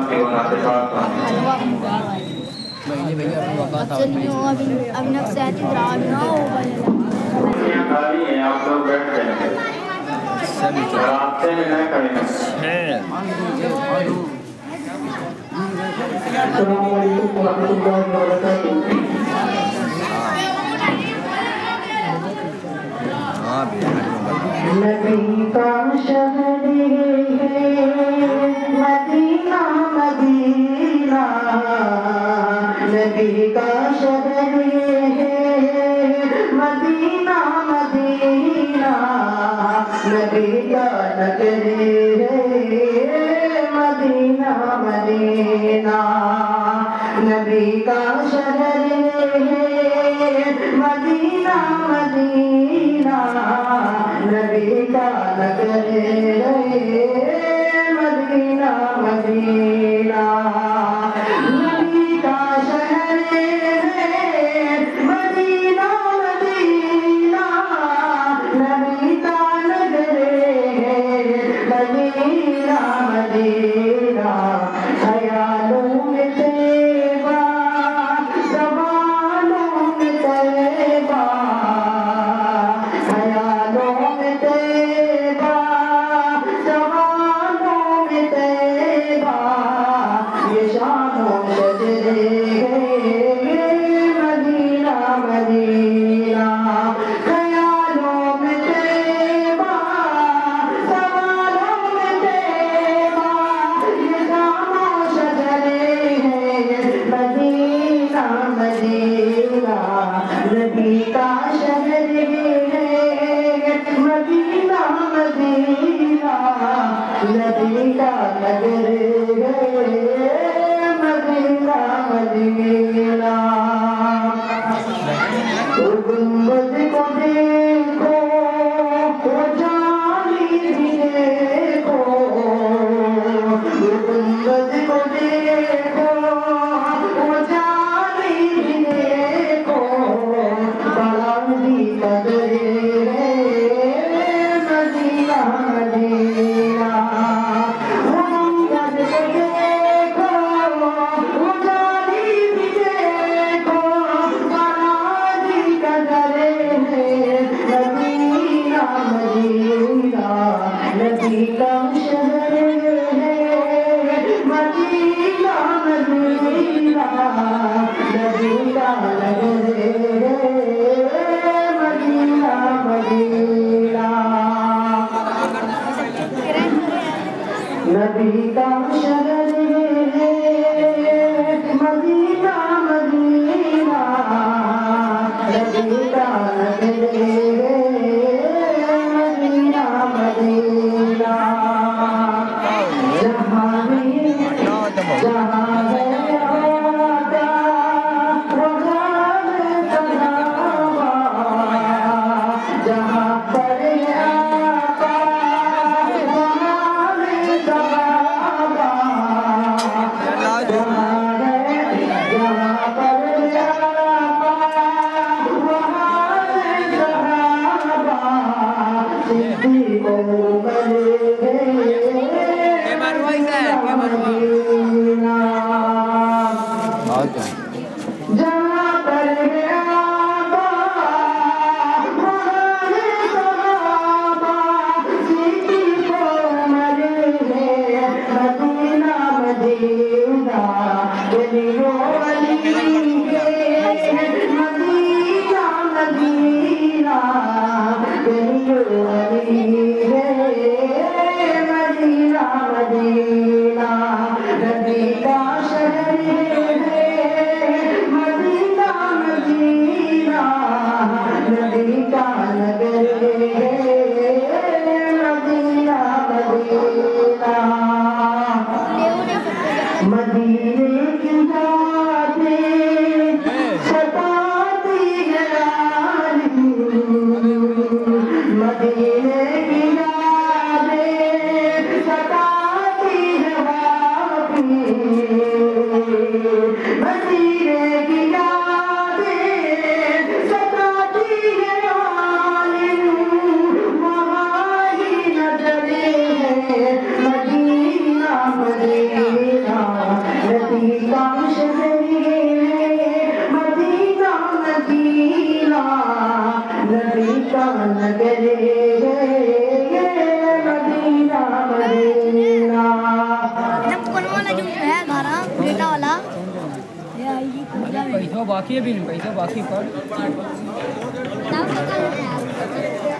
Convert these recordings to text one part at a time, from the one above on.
अभी नक्सली राज ना हो खाली है, आप लोग बैठ जाएंगे। रास्ते में न खड़े नबी का शहर है मदीना मदीना, नबी का शहर है मदीना मदीना, नबी का नगर है मदीना मदीना, नबी का शहर है मदीना मदीना, नबी का नगर है मदीना मदीना, नबी का शहर है मदीना मदीना, नबी का नगर है मदीना मदीना, ख्यालों में तैबा ज़बानों में तैबा, ख्यालों में तैबा ज़बानों में तैबा, ये शानो शजरे मदीना मदीना, ख्यालों में तैबा ज़बानों में तैबा, ये शानो शजरे मदीना मदीना, नबी का शहर है मदीना मदीना, नबी का नगर है मदीना मदीना, गुंबद को देखो वो जाली भी देखो, गुंबद को देखो वो जाली भी देखो, बांदी कदर है मदीना मदीना, गुंबद को देखो वो जाली भी देखो, बांदी कदर है मदीना मदीना, नबी का शहर है मदीना मदीना, नबी का नगर है मदीना मदीना, नबी का शहर है मदीना मदीना, नबी का नगर है मदीना मदीना, जहाँ है आका वहाँ सहाबा, जहाँ पर आका वहाँ सहाबा, जहाँ पर आका वहाँ सहाबा, सिद्दीक़ उमर जहाँ पर आका वहाँ सहाबा, सिद्दीक़ उमर है मदीना मदीना, वलियो वली है मदीना मदीना, वलियो वली है मदीना मदीना, नबी का शहर है मदीना मदीना, नबी का नगर है मदीना मदीना, मदीने की रातें सताती है यारी, मदीने की यादें सताती है वापी, मदीने की यादें सताती है यारी, वहाँ ही नजरे है मदीना मदीना, नगरी मदीना मदीना। कौन वाला जो है घरा बेटा वाला पैसा बाकी है भी नहीं, पैसा बाकी पर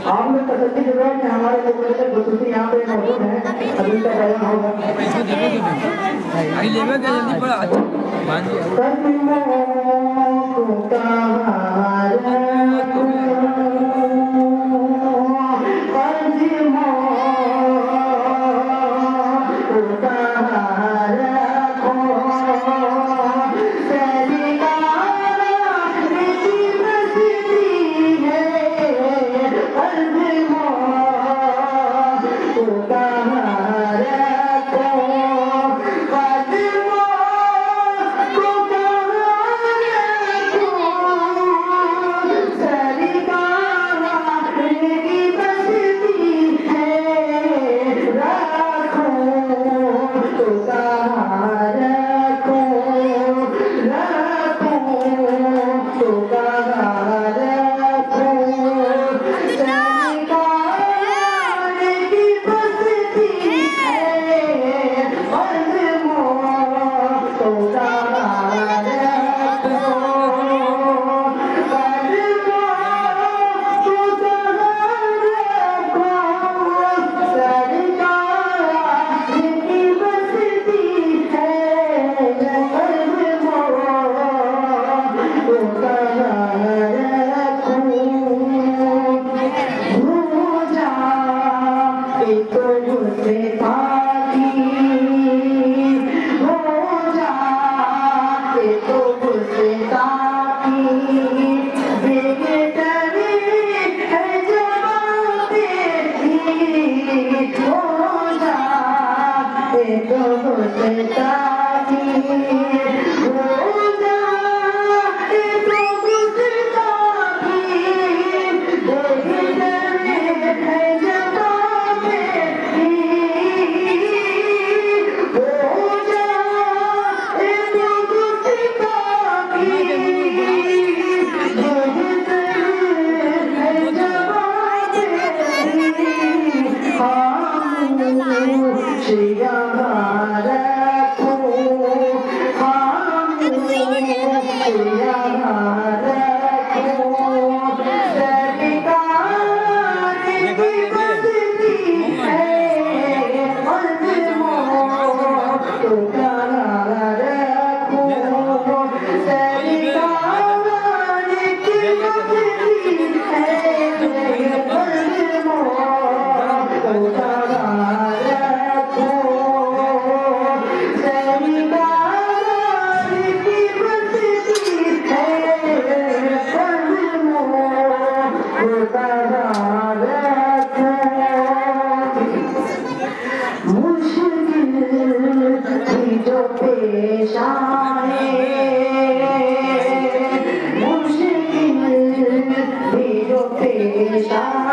आपने तसल्ली की जरूरत है। हमारे लोग खुसूसी यहाँ पे मौजूद है, अभी तक बयान होगा। पैसा देवे के अभी लेवे के जल्दी पर मान लिया मुश्किल भी जो पेश आए